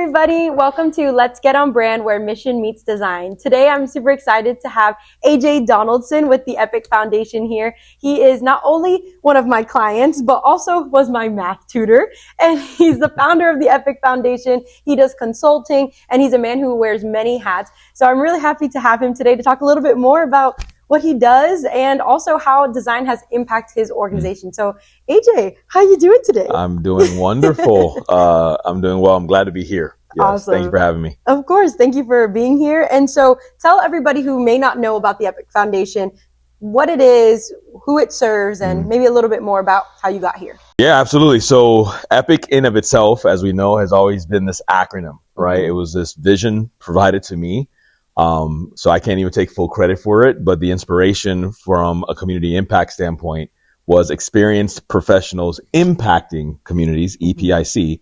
everybody. Welcome to Let's Get on Brand, where mission meets design. Today, I'm super excited to have AJ Donaldson with the Epic Foundation here. He is not only one of my clients, but also was my math tutor. And he's the founder of the Epic Foundation. He does consulting, and he's a man who wears many hats. So I'm really happy to have him today to talk a little bit more about what he does and also how design has impacted his organization. So AJ, how you doing today? I'm doing wonderful. I'm doing well. I'm glad to be here. Yes, awesome. Thank you for having me. Of course. Thank you for being here. And so tell everybody who may not know about the Epic Foundation what it is, who it serves, and maybe a little bit more about how you got here. Yeah, absolutely. So Epic in of itself, as we know, has always been this acronym, right? It was this vision provided to me. So I can't even take full credit for it, but the inspiration from a community impact standpoint was experienced professionals impacting communities, EPIC.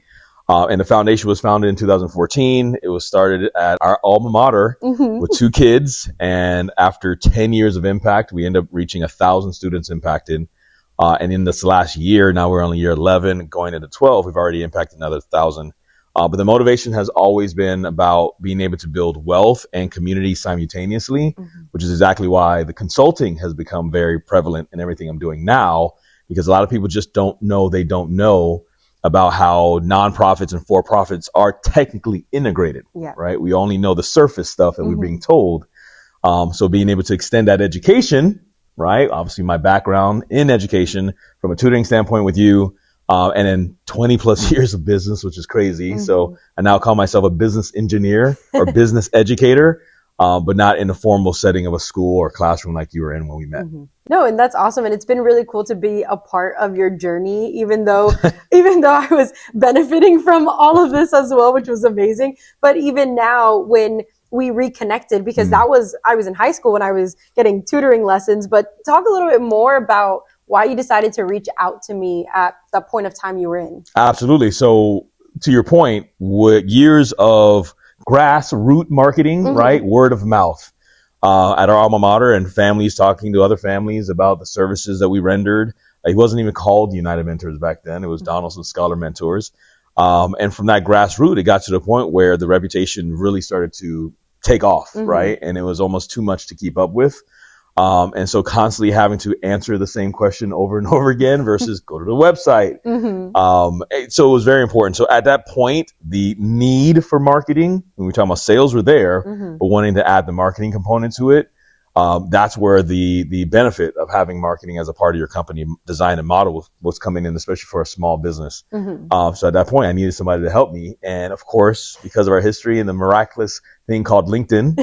And the foundation was founded in 2014. It was started at our alma mater with 2 kids. And after 10 years of impact, we ended up reaching 1,000 students impacted. And in this last year, now we're on year 11, going into 12, we've already impacted another 1,000. But the motivation has always been about being able to build wealth and community simultaneously, which is exactly why the consulting has become very prevalent in everything I'm doing now, because a lot of people just don't know about how nonprofits and for-profits are technically integrated, right? We only know the surface stuff that we're being told. So being able to extend that education, right? Obviously my background in education from a tutoring standpoint with you, and then 20 plus years of business, which is crazy. So I now call myself a business engineer or business educator, but not in the formal setting of a school or classroom like you were in when we met. No, and that's awesome. And it's been really cool to be a part of your journey, even though I was benefiting from all of this as well, which was amazing. But even now when we reconnected, because I was in high school when I was getting tutoring lessons, but talk a little bit more about why you decided to reach out to me at the point of time you were in. Absolutely. So to your point, with years of grassroots marketing, right? Word of mouth at our alma mater and families talking to other families about the services that we rendered. It wasn't even called United Mentors back then. It was Donaldson Scholar Mentors. And from that grassroots, it got to the point where the reputation really started to take off, right? And it was almost too much to keep up with. And so constantly having to answer the same question over and over again versus go to the website. So it was very important. So at that point, the need for marketing, when we're talking about sales, were there, but wanting to add the marketing component to it, that's where the benefit of having marketing as a part of your company design and model was coming in, especially for a small business. So at that point, I needed somebody to help me. And of course, because of our history and the miraculous thing called LinkedIn,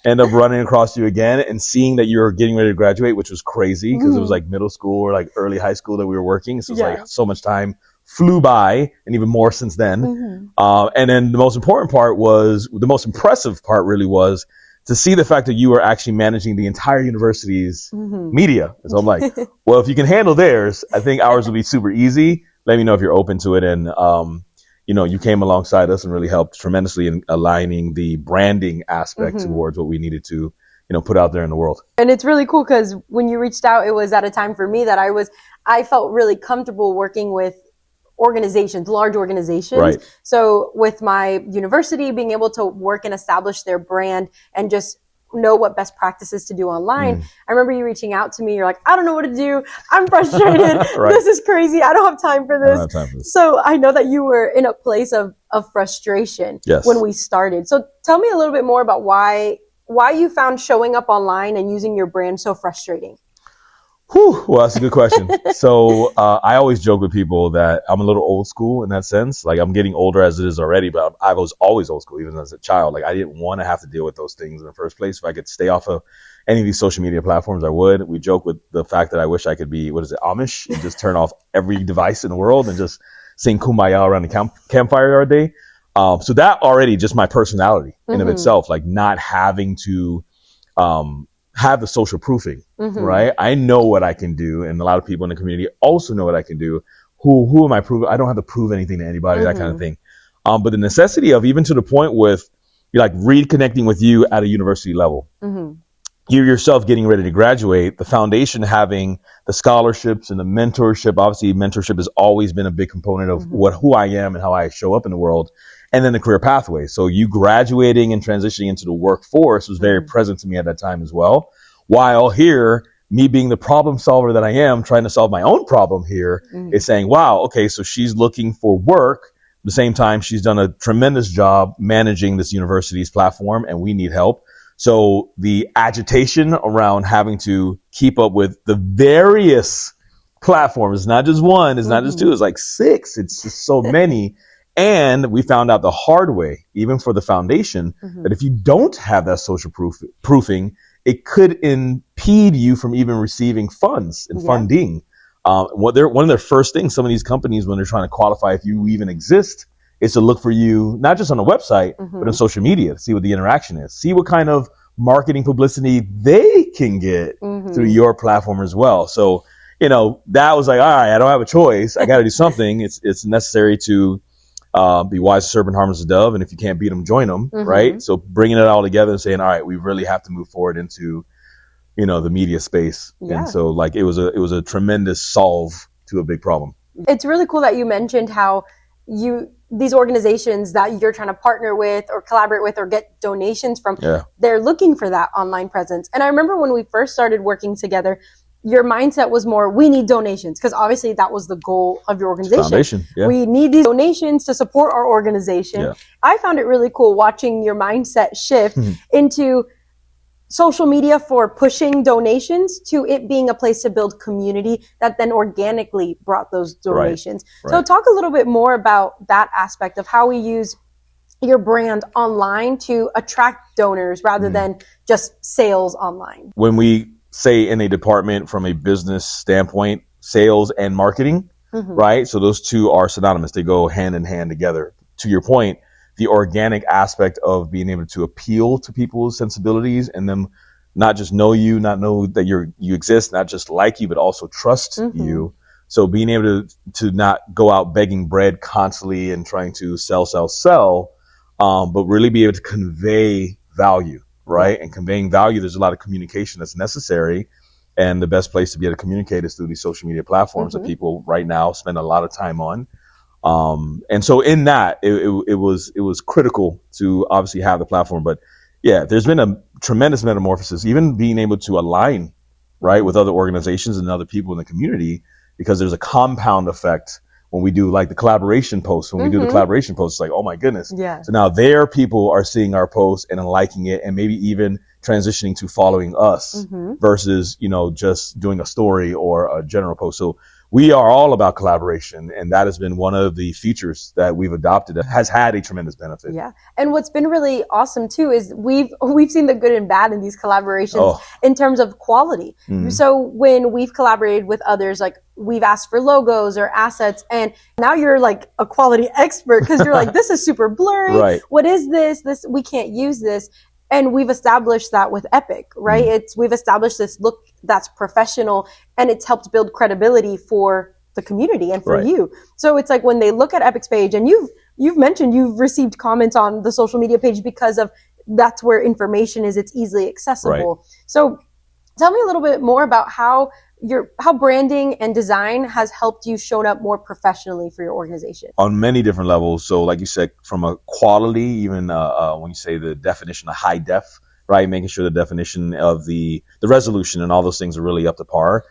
end up running across you again and seeing that you were getting ready to graduate, which was crazy because it was like middle school or like early high school that we were working. So it was like so much time flew by, and even more since then. And then the most important part was, the most impressive part really was to see the fact that you were actually managing the entire university's media. And so I'm like, well, if you can handle theirs, I think ours will be super easy. Let me know if you're open to it. And, you came alongside us and really helped tremendously in aligning the branding aspect towards what we needed to, put out there in the world. And it's really cool because when you reached out, it was at a time for me that I felt really comfortable working with organizations, large organizations. Right. So with my university, being able to work and establish their brand and just know what best practices to do online. I remember you reaching out to me. You're like, I don't know what to do. I'm frustrated. This is crazy. I don't have time for this. So I know that you were in a place of frustration when we started. So tell me a little bit more about why you found showing up online and using your brand so frustrating. Well, that's a good question. So I always joke with people that I'm a little old school in that sense. Like, I'm getting older as it is already, but I was always old school, even as a child. Like, I didn't want to have to deal with those things in the first place. If I could stay off of any of these social media platforms, I would. We joke with the fact that I wish I could be, Amish, and just turn off every device in the world and just sing Kumbaya around the campfire all day. So that already just my personality in of itself, like not having to have the social proofing, right? I know what I can do, and a lot of people in the community also know what I can do. Who am I proving? I don't have to prove anything to anybody, that kind of thing. But the necessity of, even to the point with like reconnecting with you at a university level, you yourself getting ready to graduate, the foundation having the scholarships and the mentorship. Obviously, mentorship has always been a big component of who I am and how I show up in the world. And then the career pathway. So you graduating and transitioning into the workforce was very present to me at that time as well. While here, me being the problem solver that I am, trying to solve my own problem here, is saying, wow, okay, so she's looking for work. At the same time, she's done a tremendous job managing this university's platform, and we need help. So the agitation around having to keep up with the various platforms, not just one, it's not just two, it's like 6. It's just so many. And we found out the hard way, even for the foundation, that if you don't have that social proofing, it could impede you from even receiving funds and funding. One of their first things, some of these companies, when they're trying to qualify if you even exist, is to look for you, not just on the website, but on social media to see what the interaction is. See what kind of marketing publicity they can get through your platform as well. So, that was like, all right, I don't have a choice. I got to do something. It's necessary to be wise as a serpent, harmless as a dove. And if you can't beat them, join them, right? So bringing it all together and saying, all right, we really have to move forward into, the media space. Yeah. And so like, it was a tremendous solve to a big problem. It's really cool that you mentioned how these organizations that you're trying to partner with or collaborate with or get donations from, they're looking for that online presence. And I remember when we first started working together, your mindset was more, we need donations, because obviously that was the goal of your organization. Foundation, We need these donations to support our organization. Yeah. I found it really cool watching your mindset shift into social media for pushing donations to it being a place to build community that then organically brought those donations. Right. So talk a little bit more about that aspect of how we use your brand online to attract donors rather than just sales online. When we say in a department from a business standpoint, sales and marketing, right? So those two are synonymous. They go hand in hand together. To your point, the organic aspect of being able to appeal to people's sensibilities and them not just know you, not know that you exist, not just like you, but also trust you. So being able to not go out begging bread constantly and trying to sell, but really be able to convey value, right? And conveying value, there's a lot of communication that's necessary. And the best place to be able to communicate is through these social media platforms that people right now spend a lot of time on. And so in that, it was critical to obviously have the platform. But yeah, there's been a tremendous metamorphosis, even being able to align, right, with other organizations and other people in the community, because there's a compound effect when we do like the collaboration posts. When we do the collaboration posts, it's like, oh my goodness. Yeah. So now their people are seeing our posts and liking it and maybe even transitioning to following us versus, just doing a story or a general post. So we are all about collaboration, and that has been one of the features that we've adopted that has had a tremendous benefit. Yeah. And what's been really awesome too is we've seen the good and bad in these collaborations in terms of quality. So when we've collaborated with others, like we've asked for logos or assets, and now you're like a quality expert because you're like, this is super blurry. Right. What is this? We can't use this. And we've established that with Epic, right? We've established this look that's professional, and it's helped build credibility for the community and for you. So it's like when they look at Epic's page, and you've mentioned you've received comments on the social media page because of that's where information is. It's easily accessible. Right. So tell me a little bit more about how branding and design has helped you show up more professionally for your organization. On many different levels. So like you said, from a quality, even when you say the definition of high def, right? Making sure the definition of the resolution and all those things are really up to par,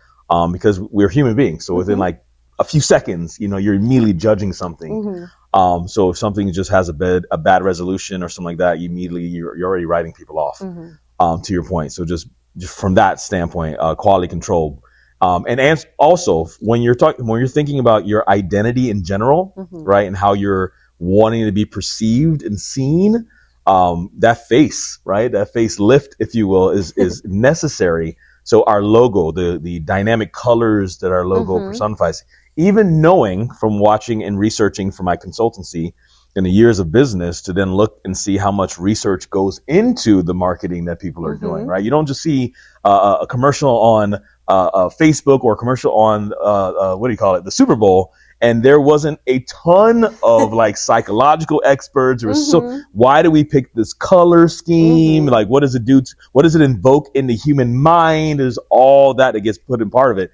because we're human beings. So within like a few seconds, you're immediately judging something. So if something just has a bad resolution or something like that, you're already writing people off, to your point. So just from that standpoint, quality control. And also when you're thinking about your identity in general, right, and how you're wanting to be perceived and seen, that face, right, that face lift, if you will, is necessary. So our logo, the dynamic colors that our logo personifies, even knowing from watching and researching for my consultancy in the years of business, to then look and see how much research goes into the marketing that people are doing, right? You don't just see a commercial on Facebook or a commercial on the Super Bowl, And there wasn't a ton of like psychological experts. There was so, why do we pick this color scheme? Like, what does it do? What does it invoke in the human mind? There's all that gets put in part of it.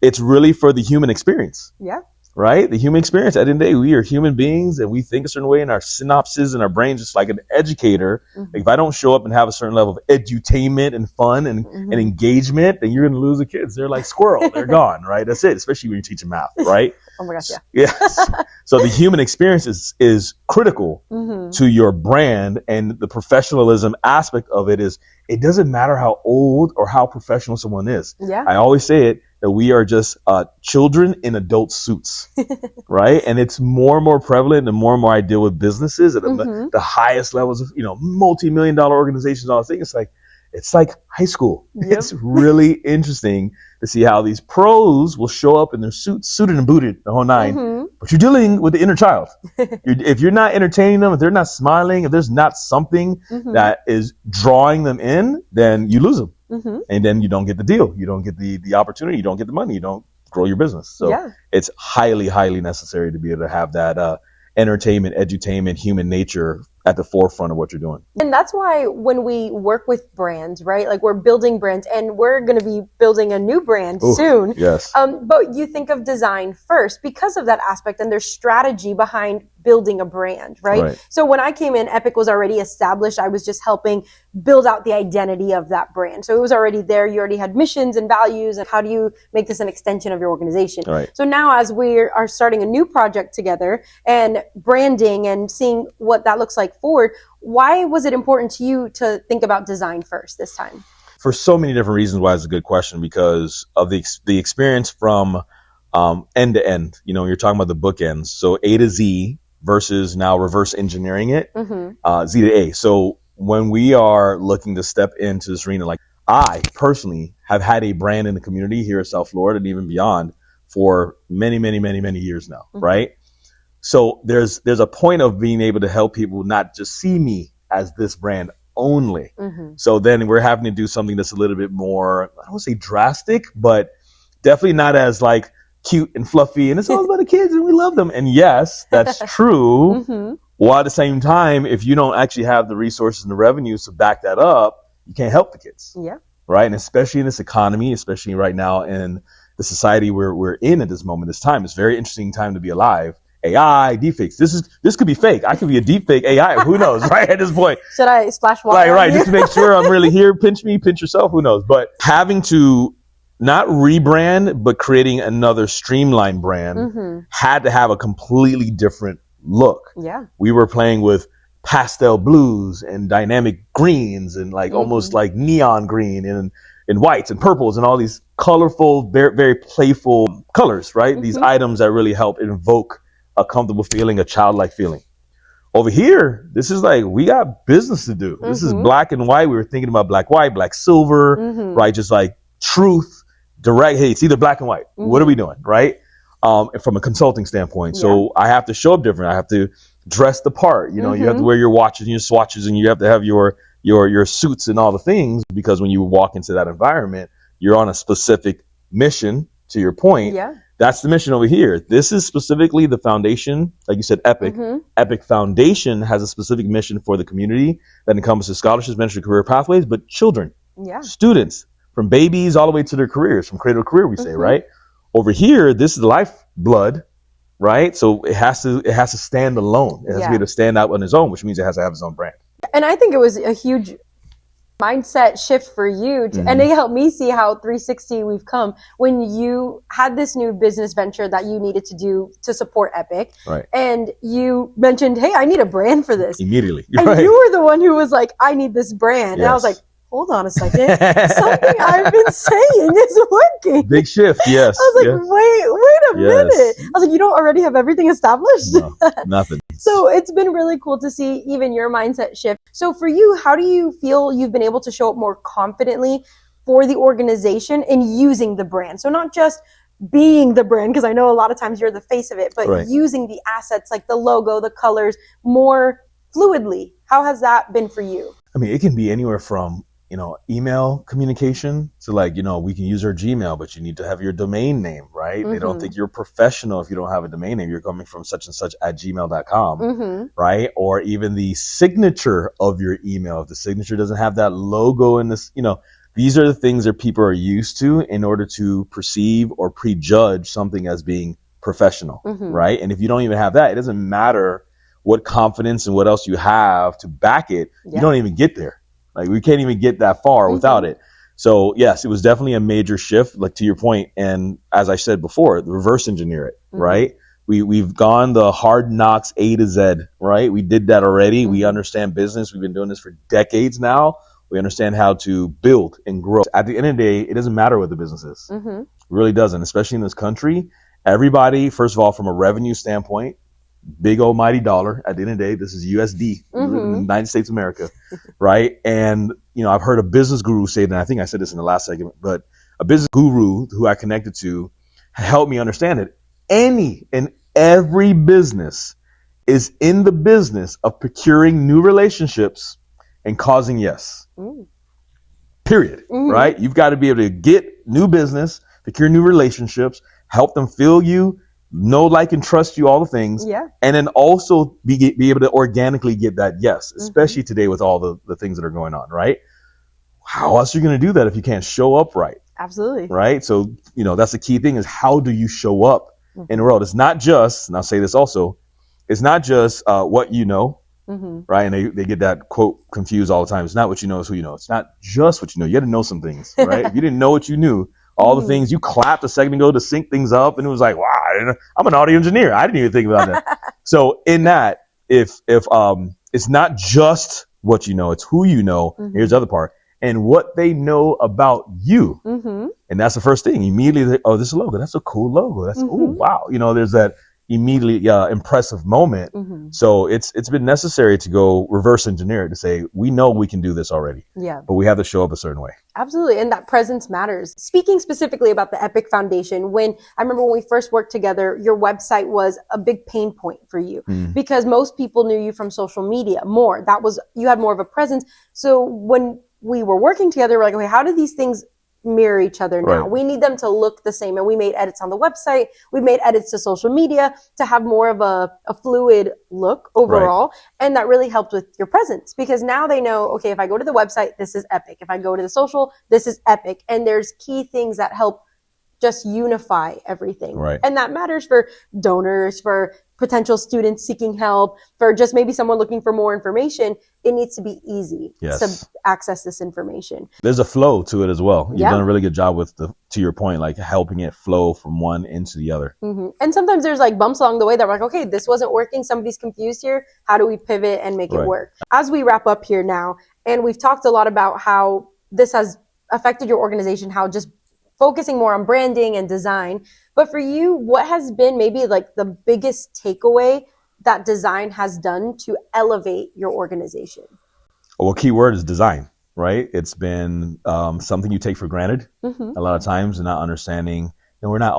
It's really for the human experience. Yeah. Right? The human experience. At the end of the day, we are human beings and we think a certain way in our synapses and our brains, just like an educator. Like if I don't show up and have a certain level of edutainment and fun and engagement, then you're going to lose the kids. They're like squirrel. They're gone, right? That's it. Especially when you're teaching math, right? Oh my gosh, yeah. Yes. So the human experience is critical to your brand, and the professionalism aspect of it is, it doesn't matter how old or how professional someone is. Yeah. I always say it, that we are just children in adult suits, right? And it's more and more prevalent, and more I deal with businesses at the highest levels of, multi-million-dollar organizations, all those things. It's like high school. Yep. It's really interesting to see how these pros will show up in their suits, suited and booted, the whole nine. But you're dealing with the inner child. If you're not entertaining them, if they're not smiling, if there's not something that is drawing them in, then you lose them. And then you don't get the deal. You don't get the opportunity. You don't get the money. You don't grow your business. So it's highly, highly necessary to be able to have that entertainment, edutainment, human nature at the forefront of what you're doing. And that's why when we work with brands, right? Like we're building brands, and we're going to be building a new brand soon. Yes. But you think of design first because of that aspect, and there's strategy behind building a brand, right? So when I came in, Epic was already established. I was just helping build out the identity of that brand. So it was already there. You already had missions and values, and how do you make this an extension of your organization? So now as we are starting a new project together and branding and seeing what that looks like forward, why was it important to you to think about design first this time? For so many different reasons why it's a good question, because of the experience from end to end. You're talking about the bookends. So A to Z versus now reverse engineering it, Z to A. So when we are looking to step into this arena, like I personally have had a brand in the community here at South Florida and even beyond for many, many, many, many years now, right? So there's a point of being able to help people not just see me as this brand only. So then we're having to do something that's a little bit more, I don't want to say drastic, but definitely not as like cute and fluffy and it's all about the kids and we love them. And yes, that's true. While at the same time, if you don't actually have the resources and the revenues to back that up, you can't help the kids. Yeah. Right. And especially in this economy, especially right now in the society we're in at this moment, this time, it's a very interesting time to be alive. AI, deepfakes. This could be fake. I could be a deepfake AI. Who knows, right? At this point. Should I splash water? Right. Just to make sure I'm really here. Pinch me, pinch yourself. Who knows? But having to not rebrand, but creating another streamlined brand had to have a completely different look. Yeah. We were playing with pastel blues and dynamic greens and like almost like neon green and whites and purples and all these colorful, very, very playful colors, right? These items that really help invoke a comfortable feeling, a childlike feeling. Over here, this is like, we got business to do. This is black and white. We were thinking about black, white, black, silver, right? Just like truth, direct. Hey, it's either black and white. What are we doing, right? From a consulting standpoint. So I have to show up different. I have to dress the part. You know, you have to wear your watches and your swatches, and you have to have your suits and all the things, because when you walk into that environment, you're on a specific mission, to your point. Yeah. That's the mission over here. This is specifically the foundation, like you said, Epic. Epic Foundation has a specific mission for the community that encompasses scholarships, mentorship, career pathways, but children, students, from babies all the way to their careers, from cradle to career, we say, right? Over here, this is the lifeblood, right? So it has to stand alone. It has to be able to stand out on its own, which means it has to have its own brand. And I think it was a huge mindset shift for you, and it helped me see how 360 we've come when you had this new business venture that you needed to do to support Epic. Right. And you mentioned, hey, I need a brand for this. Immediately. And you were the one who was like, I need this brand. And I was like, hold on a second. Something I've been saying is working. Big shift, yes. I was like, wait a minute. I was like, you don't already have everything established? No, nothing. So it's been really cool to see even your mindset shift. So for you, how do you feel you've been able to show up more confidently for the organization in using the brand? So not just being the brand, because I know a lot of times you're the face of it, but using the assets like the logo, the colors more fluidly. How has that been for you? I mean, it can be anywhere from email communication. So like, we can use our Gmail, but you need to have your domain name, right? They don't think you're professional if you don't have a domain name. You're coming from such and such at gmail.com, right? Or even the signature of your email. If the signature doesn't have that logo in this, these are the things that people are used to in order to perceive or prejudge something as being professional, right? And if you don't even have that, it doesn't matter what confidence and what else you have to back it. You don't even get there. Like we can't even get that far without it. So yes, it was definitely a major shift, like to your point. And as I said before, the reverse engineer it, right? We've gone the hard knocks A to Z, right? We did that already. We understand business. We've been doing this for decades now. We understand how to build and grow. At the end of the day, it doesn't matter what the business is. It really doesn't, especially in this country. Everybody, first of all, from a revenue standpoint, big old mighty dollar. At the end of the day, this is USD, United States of America, right? And, I've heard a business guru say that, I think I said this in the last segment, but a business guru who I connected to helped me understand that any and every business is in the business of procuring new relationships and causing yes. Period, right? You've got to be able to get new business, procure new relationships, help them feel you, know, like, and trust you, all the things. And then also be able to organically get that yes, especially today with all the things that are going on, right? How else are you going to do that if you can't show up right? Absolutely. Right? So, that's the key thing is how do you show up in the world? It's not just, and I'll say this also, it's not just what you know, right? And they get that quote confused all the time. It's not what you know, it's who you know. It's not just what you know. You had to know some things, right? If you didn't know what you knew, all the things you clapped a second ago to sync things up, and it was like, wow, I'm an audio engineer. I didn't even think about that. So in that, if it's not just what you know, it's who you know. Here's the other part, and what they know about you. And that's the first thing. Immediately, oh, this logo, that's a cool logo. That's oh wow. There's that immediately impressive moment. So it's been necessary to go reverse engineer it to say, we know we can do this already. But we have to show up a certain way. Absolutely. And that presence matters. Speaking specifically about the Epic Foundation, I remember when we first worked together, your website was a big pain point for you because most people knew you from social media more. You had more of a presence. So when we were working together, we're like, okay, how do these things mirror each other now? Right. We need them to look the same. And we made edits on the website. We made edits to social media to have more of a fluid look overall. Right. And that really helped with your presence because now they know, okay, if I go to the website, this is Epic. If I go to the social, this is Epic. And there's key things that help just unify everything. Right. And that matters for donors, for potential students seeking help, for just maybe someone looking for more information. It needs to be easy to access this information. There's a flow to it as well. You've done a really good job with to your point, like helping it flow from one into the other. And sometimes there's like bumps along the way that we're like, okay, this wasn't working. Somebody's confused here. How do we pivot and make it work? As we wrap up here now, and we've talked a lot about how this has affected your organization, how just focusing more on branding and design. But for you, what has been maybe like the biggest takeaway that design has done to elevate your organization? Well, key word is design, right? It's been something you take for granted a lot of times, and not understanding. And we're not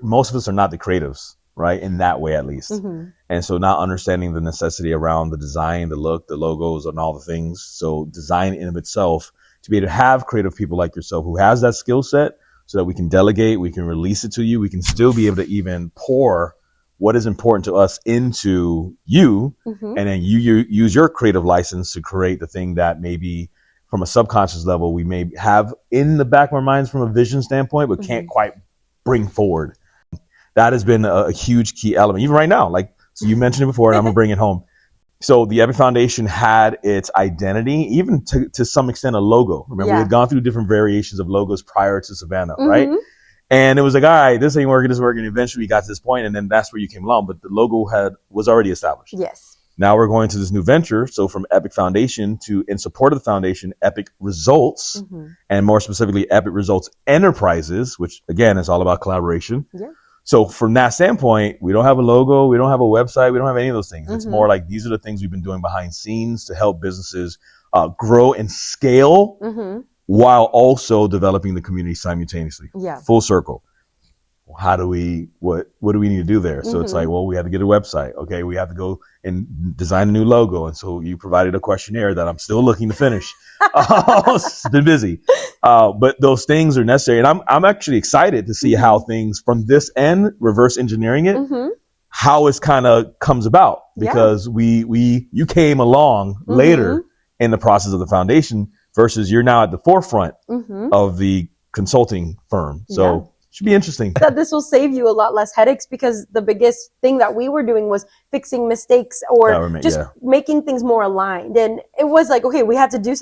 most of us are not the creatives, right? In that way, at least. And so not understanding the necessity around the design, the look, the logos, and all the things. So design in of itself, to be able to have creative people like yourself who has that skill set so that we can delegate, we can release it to you, we can still be able to even pour what is important to us into you, and then you use your creative license to create the thing that maybe from a subconscious level we may have in the back of our minds from a vision standpoint, but can't quite bring forward. That has been a huge key element, even right now. Like, so you mentioned it before, and I'm gonna bring it home. So the Epic Foundation had its identity, even to some extent a logo. Remember, we had gone through different variations of logos prior to Savannah, right? And it was like, all right, this ain't working, this is working. Eventually we got to this point, and then that's where you came along. But the logo was already established. Yes. Now we're going to this new venture. So from Epic Foundation to, in support of the foundation, Epic Results, and more specifically, Epic Results Enterprises, which again is all about collaboration. So from that standpoint, we don't have a logo, we don't have a website, we don't have any of those things. It's more like these are the things we've been doing behind scenes to help businesses grow and scale while also developing the community simultaneously. Full circle. how do we, what do we need to do there? So it's like, well, we have to get a website. Okay. We have to go and design a new logo. And so you provided a questionnaire that I'm still looking to finish. It's been busy. But those things are necessary. And I'm actually excited to see how things from this end, reverse engineering it, how it kind of comes about, because you came along later in the process of the foundation versus you're now at the forefront of the consulting firm. So it should be interesting. That this will save you a lot less headaches, because the biggest thing that we were doing was fixing mistakes or just making things more aligned. And it was like, okay, you had to do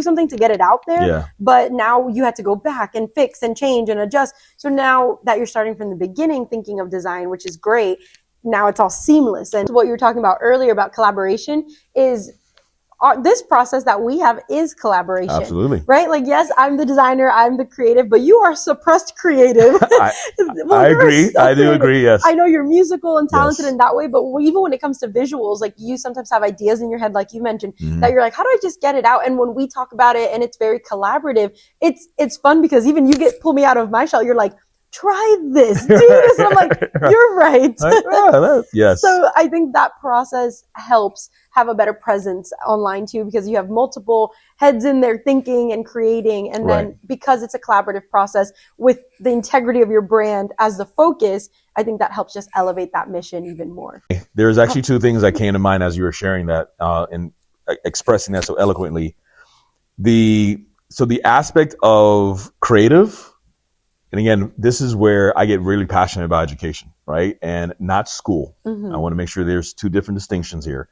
something to get it out there, but now you had to go back and fix and change and adjust. So now that you're starting from the beginning, thinking of design, which is great, now it's all seamless. And what you were talking about earlier about collaboration is this process that we have is collaboration. Absolutely. Right? Like, yes, I'm the designer, I'm the creative, but you are suppressed creative. I agree. I do agree. Yes. I know you're musical and talented in that way, but even when it comes to visuals, like you sometimes have ideas in your head, like you mentioned, that you're like, how do I just get it out? And when we talk about it and it's very collaborative, it's fun, because even you pull me out of my shell. You're like, try this, do this. And I'm like, you're right. Yes. So I think that process helps have a better presence online too, because you have multiple heads in there thinking and creating. And then because it's a collaborative process with the integrity of your brand as the focus, I think that helps just elevate that mission even more. There's actually two things that came to mind as you were sharing that and expressing that so eloquently. So the aspect of creative, and again, this is where I get really passionate about education, right? And not school. I want to make sure there's two different distinctions here.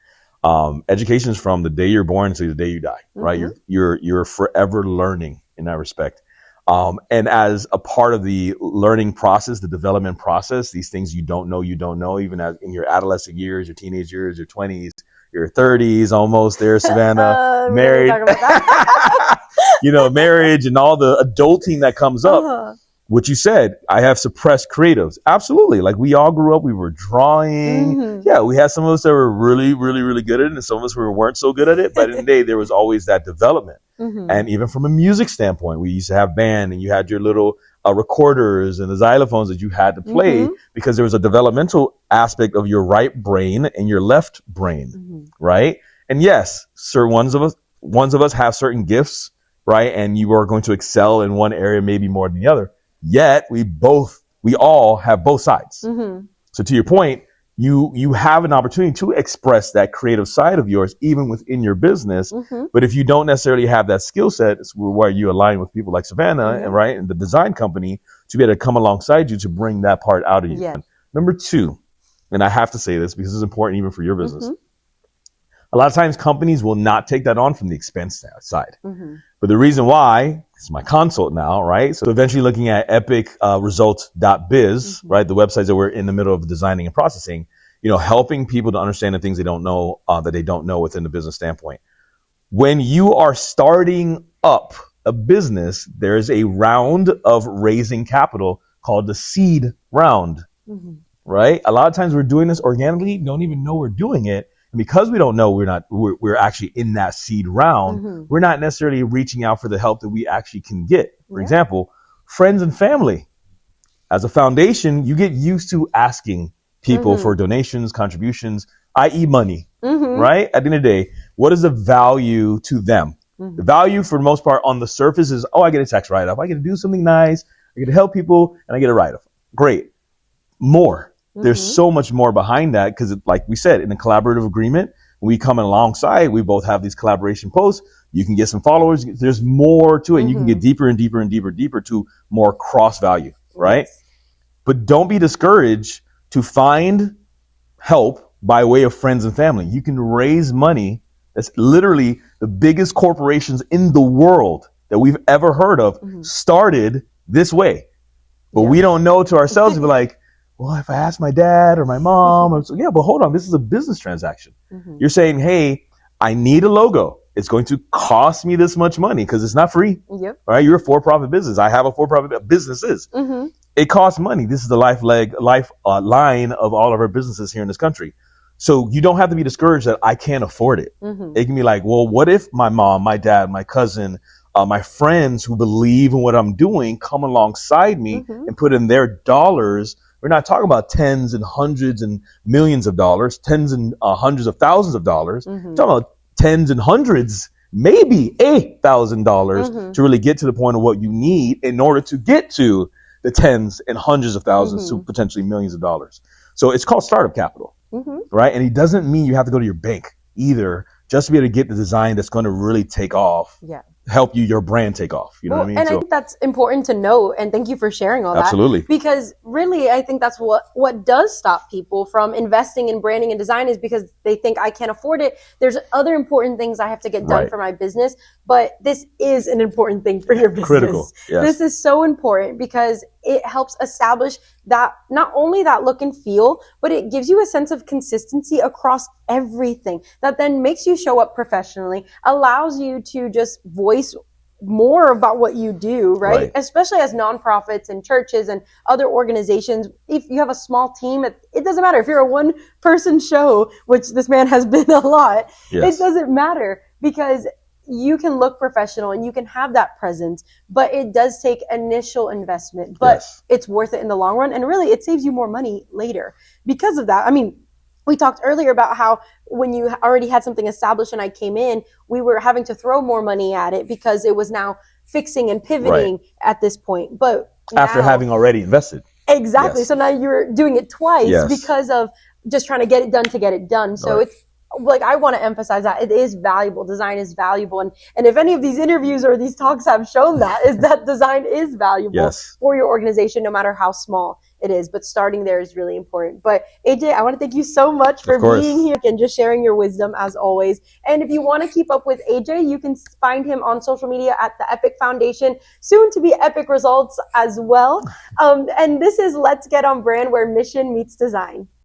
Education is from the day you're born to the day you die, right? You're forever learning in that respect. And as a part of the learning process, the development process, these things you don't know, even as in your adolescent years, your teenage years, your 20s, your 30s, almost there, Savannah, married, marriage and all the adulting that comes up. What you said, I have suppressed creatives. Absolutely. Like, we all grew up, we were drawing. Yeah, we had some of us that were really, really, really good at it, and some of us who weren't so good at it. But in the day, there was always that development. And even from a music standpoint, we used to have band, and you had your little recorders and the xylophones that you had to play, because there was a developmental aspect of your right brain and your left brain, right? And yes, sir, ones of us have certain gifts, right? And you are going to excel in one area maybe more than the other. Yet we all have both sides. So to your point, you have an opportunity to express that creative side of yours, even within your business. But if you don't necessarily have that skill set, it's where you align with people like Savannah and right, and the design company to be able to come alongside you to bring that part out of you. Number two, and I have to say this because it's important even for your business. A lot of times companies will not take that on from the expense side. But the reason why, it's my consult now, right? So eventually looking at epicresults.biz, right? The websites that we're in the middle of designing and processing, helping people to understand the things they don't know, within the business standpoint. When you are starting up a business, there's a round of raising capital called the seed round, right? A lot of times we're doing this organically, don't even know we're doing it. And because we don't know, we're actually in that seed round. We're not necessarily reaching out for the help that we actually can get. For example, friends and family. As a foundation, you get used to asking people for donations, contributions, i.e. money, right? At the end of the day, what is the value to them? The value for the most part on the surface is, I get a tax write-off. I get to do something nice. I get to help people and I get a write-off. Great. More. There's so much more behind that, because like we said, in a collaborative agreement, when we come alongside, we both have these collaboration posts. You can get some followers. There's more to it. And you can get deeper and deeper and deeper to more cross value, right? But don't be discouraged to find help by way of friends and family. You can raise money. That's literally the biggest corporations in the world that we've ever heard of started this way. But we don't know to ourselves. We're like, well, if I ask my dad or my mom, but hold on, this is a business transaction. You're saying, hey, I need a logo. It's going to cost me this much money because it's not free. Right? You're a for-profit business. I have a for-profit businesses. It costs money. This is the lifeline of all of our businesses here in this country. So you don't have to be discouraged that I can't afford it. It can be like, well, what if my mom, my dad, my cousin, My friends who believe in what I'm doing come alongside me Mm-hmm. and put in their dollars. We're not talking about tens and hundreds and millions of dollars, tens and hundreds of thousands of dollars. Mm-hmm. We're talking about tens and hundreds, maybe $1,000 Mm-hmm. to really get to the point of what you need in order to get to the tens and hundreds of thousands Mm-hmm. to potentially millions of dollars. So it's called startup capital, Mm-hmm. right? And it doesn't mean you have to go to your bank either just to be able to get the design that's going to really take off. Yeah. Help your brand take off. You know what I mean? And I think that's important to know, and thank you for sharing all that. Absolutely. Because really, I think that's what does stop people from investing in branding and design is because they think I can't afford it. There's other important things I have to get done Right. for my business, but this is an important thing for your business. Critical. Yes. This is so important because it helps establish that not only that look and feel, but it gives you a sense of consistency across everything that then makes you show up professionally, allows you to just voice more about what you do, right? Especially as nonprofits and churches and other organizations. If you have a small team, it doesn't matter. If you're a one-person show, which this man has been a lot, Yes. it doesn't matter because you can look professional and you can have that presence, but it does take initial investment, but Yes. it's worth it in the long run. And really, it saves you more money later because of that. I mean, we talked earlier about how when you already had something established and I came in, we were having to throw more money at it because it was now fixing and pivoting at this point. But After now, having already invested. exactly. Yes. So now you're doing it twice Yes. because of just trying to get it done to get it done. So Right. it's like, I want to emphasize that it is valuable. Design is valuable. And if any of these interviews or these talks have shown that, is that design is valuable Yes. for your organization, no matter how small it is. But starting there is really important. But AJ, I want to thank you so much for Of course. being here and just sharing your wisdom as always. And if you want to keep up with AJ, you can find him on social media at the Epic Foundation, soon to be Epic Results as well. And this is Let's Get on Brand, where mission meets design.